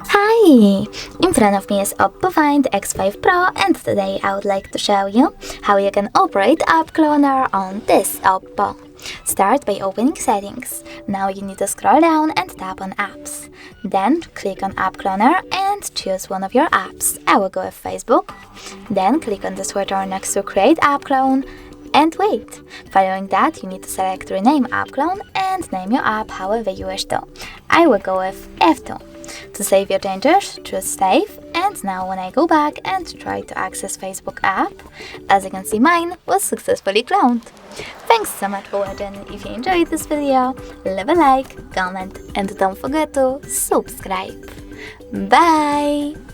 Hi! In front of me is OPPO Find X5 Pro, and today I would like to show you how you can operate App Cloner on this OPPO. Start by opening Settings. Now you need to scroll down and tap on Apps. Then click on App Cloner and choose one of your apps. I will go with Facebook. Then click on the switcher next to Create App Clone and wait. Following that, you need to select Rename App Clone and name your app however you wish to. I will go with F2. To save your changes, choose Save, and now when I go back and try to access Facebook app, as you can see, mine was successfully cloned. Thanks so much for watching. If you enjoyed this video, leave a like, comment, and don't forget to subscribe. Bye!